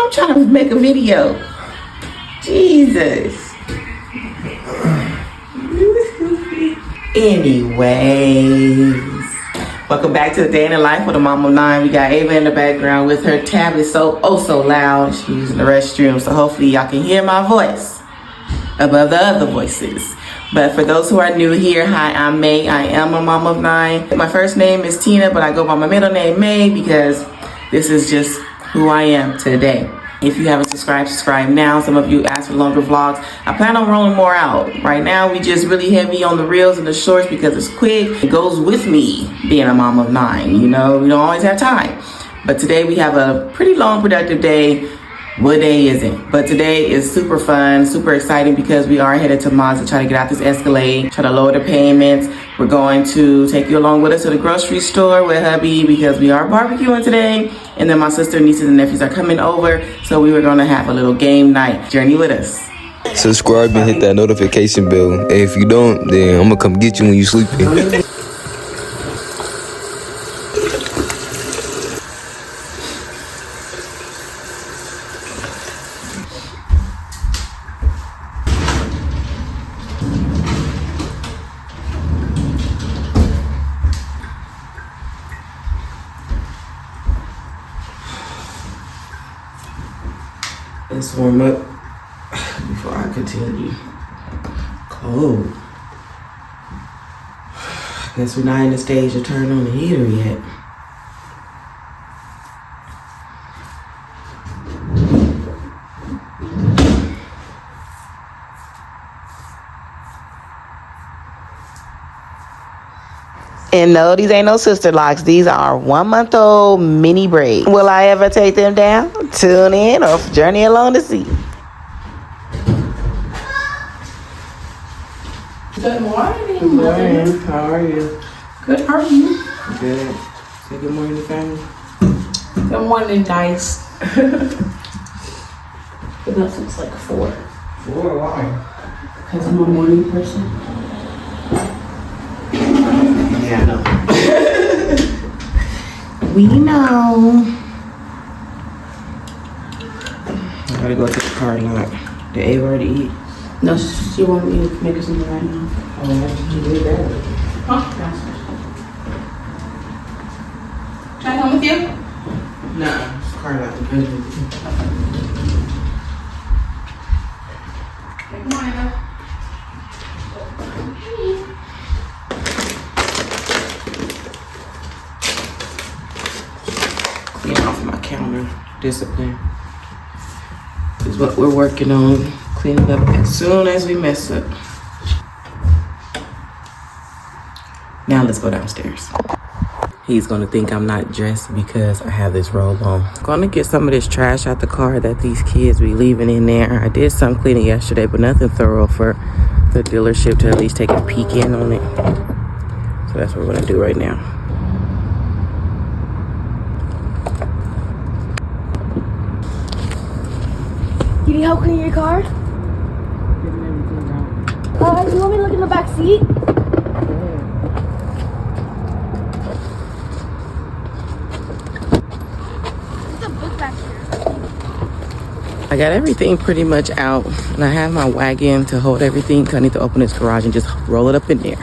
I'm trying to make a video. Jesus. Anyways, welcome back to the day in the life with a mom of 9. We got Ava in the background with her tablet so loud. She's using the restroom, so hopefully y'all can hear my voice above the other voices. But for those who are new here, hi, I'm May. I am a mom of 9. My first name is Tina, but I go by my middle name, May, because this is just who I am today. If you haven't subscribed, subscribe now. Some of you asked for longer vlogs. I plan on rolling more out. Right now, we just really heavy on the reels and the shorts because it's quick. It goes with me being a mom of 9. You know, we don't always have time. But today we have a pretty long, productive day. What day isn't? But today is super fun, super exciting because we are headed to Moz to try to get out this Escalade, try to lower the payments. We're going to take you along with us to the grocery store with hubby because we are barbecuing today. And then my sister, nieces, and nephews are coming over. So we were going to have a little game night. Journey with us. Subscribe and hit that notification bell. And if you don't, then I'm going to come get you when you sleeping. Let's warm up before I continue. Cold. I guess we're not in the stage to turn on the heater yet. And no, these ain't no sister locks. These are 1-month-old mini braids. Will I ever take them down? Tune in or journey along to see. Good morning. Good morning. How are you? Good, how are you? Good. Say good morning to family. Good morning, guys. But that looks like 4. 4? Why? Because I'm a morning person. Yeah, I know. We know. I gotta go to the car lot. Did Ava already eat? No, she wanted me to make her something right now. Oh, why did you do that? Huh? Downstairs. Can I come with you? Nah, it's car lot. Good morning. Clean off my counter. Discipline is what we're working on. Cleaning up as soon as we mess up. Now let's go downstairs. He's gonna think I'm not dressed because I have this robe on. Gonna get some of this trash out the car that these kids be leaving in there. I did some cleaning yesterday, but nothing thorough for the dealership to at least take a peek in on it. So that's what we're gonna do right now. You need help cleaning your car? You want me to look in the back seat? There's a book back here. I got everything pretty much out, and I have my wagon to hold everything because I need to open this garage and just roll it up in there.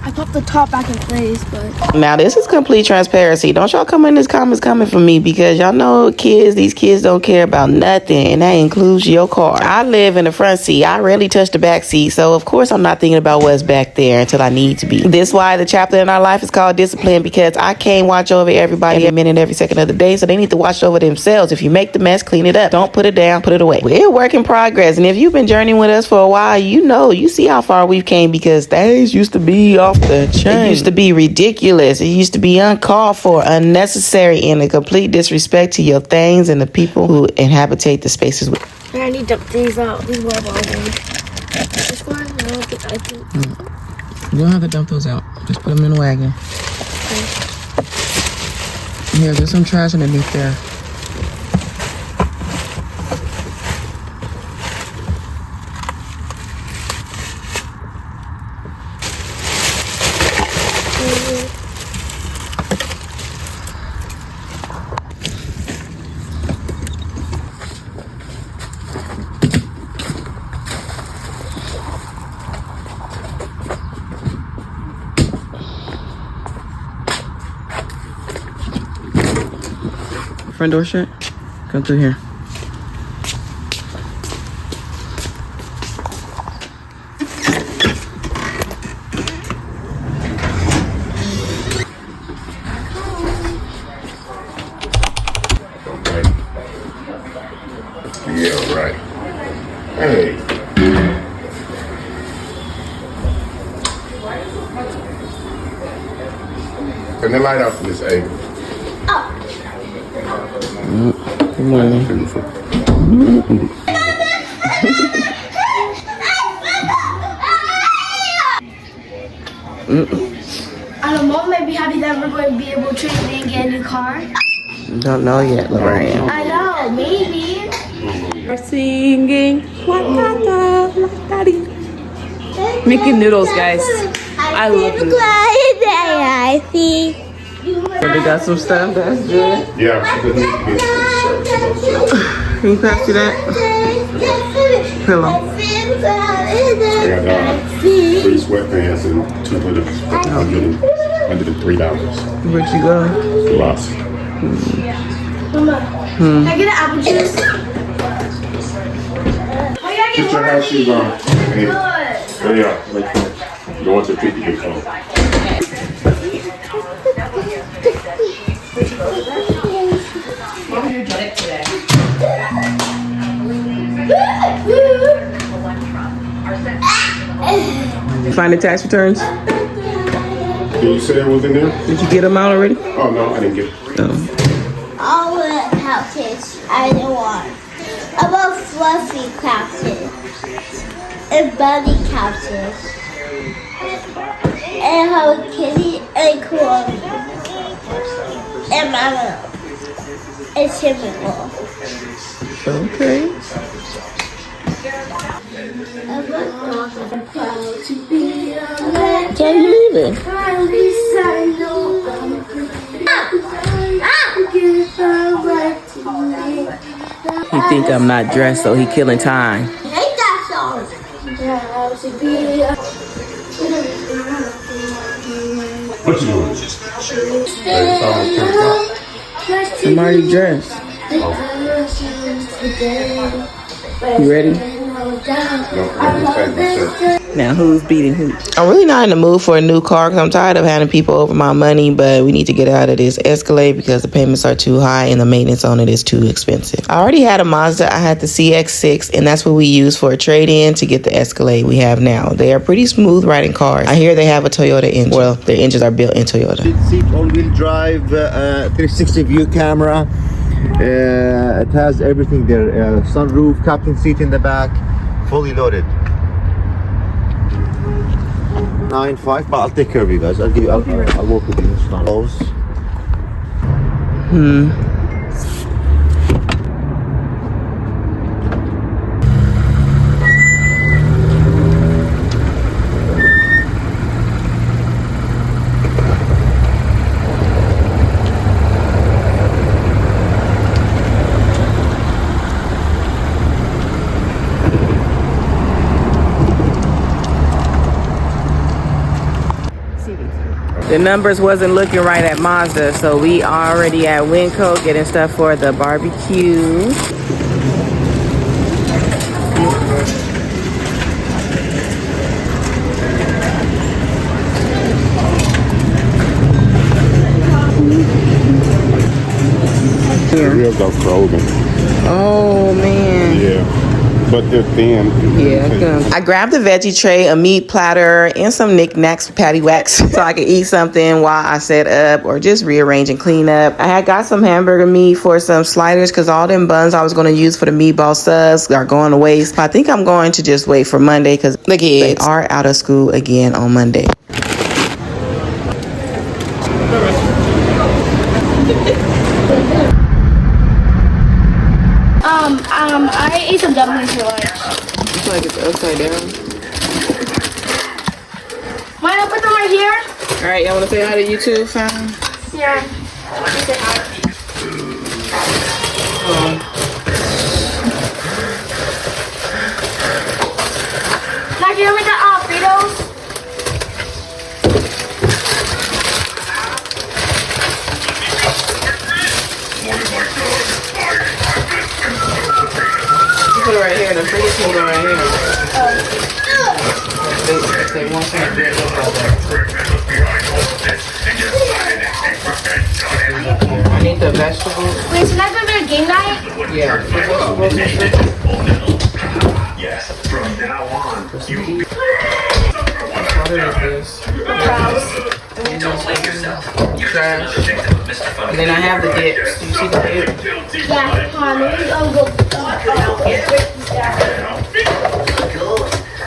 I popped the top back in place, but... Now, this is complete transparency. Don't y'all come in this comments coming for me because y'all know these kids don't care about nothing, and that includes your car. I live in the front seat. I rarely touch the back seat, so of course I'm not thinking about what's back there until I need to be. This is why the chapter in our life is called discipline, because I can't watch over everybody every minute, every second of the day, so they need to watch over themselves. If you make the mess, clean it up. Don't put it down, put it away. We're a work in progress, and if you've been journeying with us for a while, you see how far we've came because things used to be off the chain. It used to be ridiculous. It used to be uncalled for, unnecessary, and a complete disrespect to your things and the people who inhabitate the spaces. I need to dump these out. These were bothering me. This one? No, I think. You don't have to dump those out. Just put them in the wagon. Okay. Yeah, there's some trash underneath there. front door shut? Come through here. Yeah, right. Hey. Turn the light off, Miss A. Good morning. Beautiful. I don't know, maybe Happy's ever going to be able to trade me and get a new car. Don't know yet, Lorraine. I know, maybe. We're singing. Making noodles, guys. I love noodles. I see. They got some stuff that's good. Yeah, she doesn't need to get Can you pass me that? Pillow. I got 3 sweatpants and $103. Where'd you go? Lost. Mama, can I get an apple juice? Get your house shoes on. There you are. Right there. Go into 50 big phone. You find the tax returns? Did you say it was in there? Did you get them out already? Oh, no, I didn't get it. No. All the couches I don't want. About fluffy couches. And bunny couches. And Hello Kitty and Cool. And Mama. And Typical. Okay. Can you leave it? He think I'm not dressed, so he killing time. I hate that song. What you doing? It's almost 10 o'clock. I'm already dressed. You ready? No, I just changed my shirt. Now, who's beating who? I'm really not in the mood for a new car because I'm tired of having people over my money, but we need to get out of this Escalade because the payments are too high and the maintenance on it is too expensive. I already had a Mazda. I had the CX-6, and that's what we use for a trade-in to get the Escalade we have now. They are pretty smooth riding cars. I hear they have a Toyota engine. Well, their engines are built in Toyota. Seat, all-wheel drive, 360 view camera. It has everything there. Sunroof, captain seat in the back, fully loaded. 9.5, but I'll take care of you guys. I'll walk with you. It's not close. The numbers wasn't looking right at Mazda, so we already at Winco getting stuff for the barbecue. The ribs are frozen. Oh man. Yeah. But they're thin. Yeah, I grabbed a veggie tray, a meat platter, and some knickknacks, patty whacks, so I could eat something while I set up or just rearrange and clean up. I had got some hamburger meat for some sliders because all them buns I was going to use for the meatball subs are going to waste. I think I'm going to just wait for Monday because the kids are out of school again on Monday. I ate some dumplings for lunch. I feel like it's upside down. Might I put them right here? All right, y'all want to say hi to YouTube, fam? Yeah. You say hi. Now, can you make that Fritos? here, the fridge can go right here. If they want some bread, they'll go there. I need the vegetables. Wait, so that's gonna be a game night? Yeah, the vegetables and shit. Yes, from now on, you What is this? Trash. And then I have the dips. Do you see the dip? Yeah,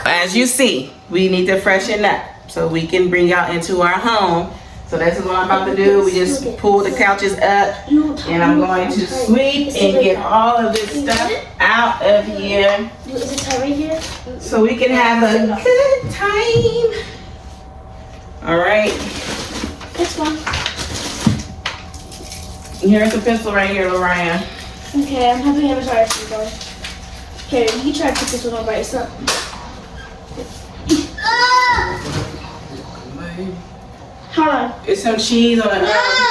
As you see, we need to freshen up so we can bring y'all into our home. So that's what I'm about to do. We just pull the couches up and I'm going to sweep and get all of this stuff out of here Is it tight right here? so we can have a good time. All right. It's fine. Here's a pencil right here, Lorian. Okay, I'm having a hard time going. Okay, you try to put this one on by yourself. Hold on. It's some cheese on the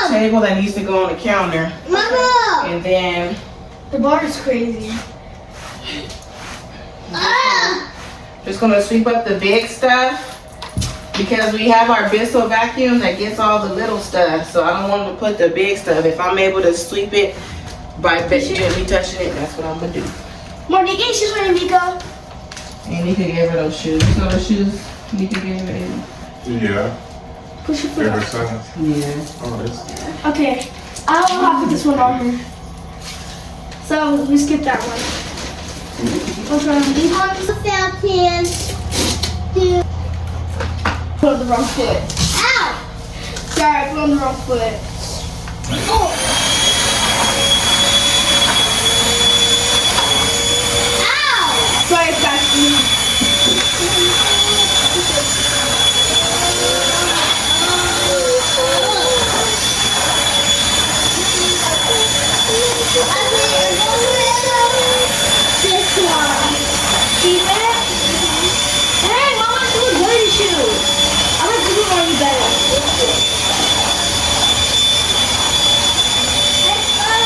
table that needs to go on the counter. Mama! And then The bar is crazy. just gonna sweep up the big stuff because we have our Bissell vacuum that gets all the little stuff. So I don't want to put the big stuff. If I'm able to sweep it by gently touching it, that's what I'm gonna do. Mom, you get shoes for me, Miko? And Nika gave her those shoes. You know those shoes Nika gave her? yeah. Push your foot Favorite up. sons. Yeah. Oh, that's Okay, I'll have to put this one on her. So we skip that one. Which one? These ones? Put on the wrong foot. Ow! Sorry, I put on the wrong foot. Oh! Ow! Sorry, it's back to me. This one. See that? Hey, Mama, she was good at shoes. I like this one you better.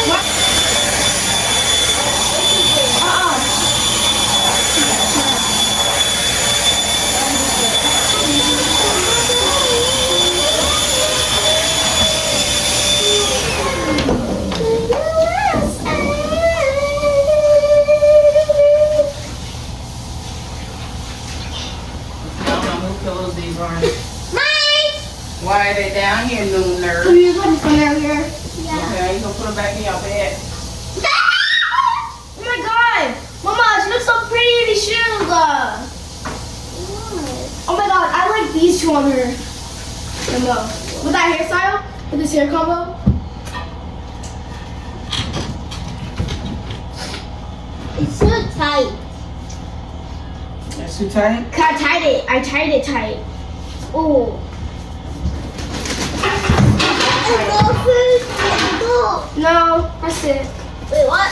What? Why are they down here, new Can nerd? you put this one down here? Okay, you gonna put them back in your bed. Oh my god! Mama, she looks so pretty in these shoes! Oh my god, I like these two on her the most. With that hairstyle? With this hair combo? It's so tight. That's too tight? I tied it tight. Oh. No, that's it. Wait, what?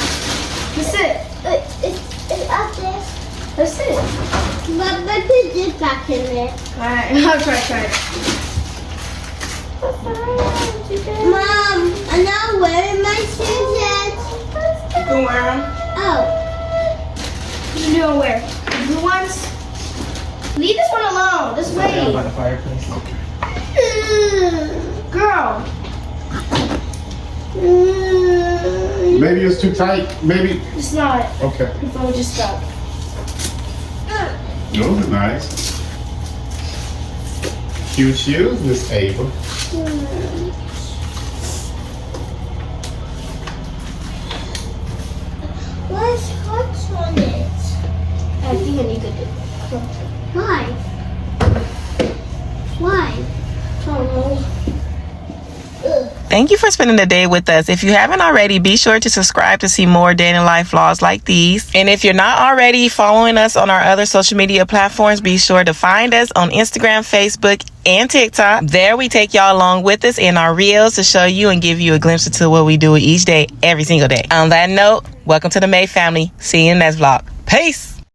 That's it. It's up there. That's it. But put this back in there. Alright, I'll try it. Mom, I'm not wearing my shoes yet. You can wear them. Oh. What you doing where? The blue ones? Leave this one alone. This Down way. by the fireplace. Girl. maybe it's too tight. Maybe. It's not. Okay. The phone just stuck. Those are nice. Cute shoes, Miss Ava. What's hot on it? I think I need to do. Why? Why? Oh, Thank you for spending the day with us. If you haven't already, be sure to subscribe to see more day in the life vlogs like these. And if you're not already following us on our other social media platforms, be sure to find us on Instagram, Facebook, and TikTok. There we take y'all along with us in our reels to show you and give you a glimpse into what we do each day, every single day. On that note, welcome to the MAE family. See you in the next vlog. Peace.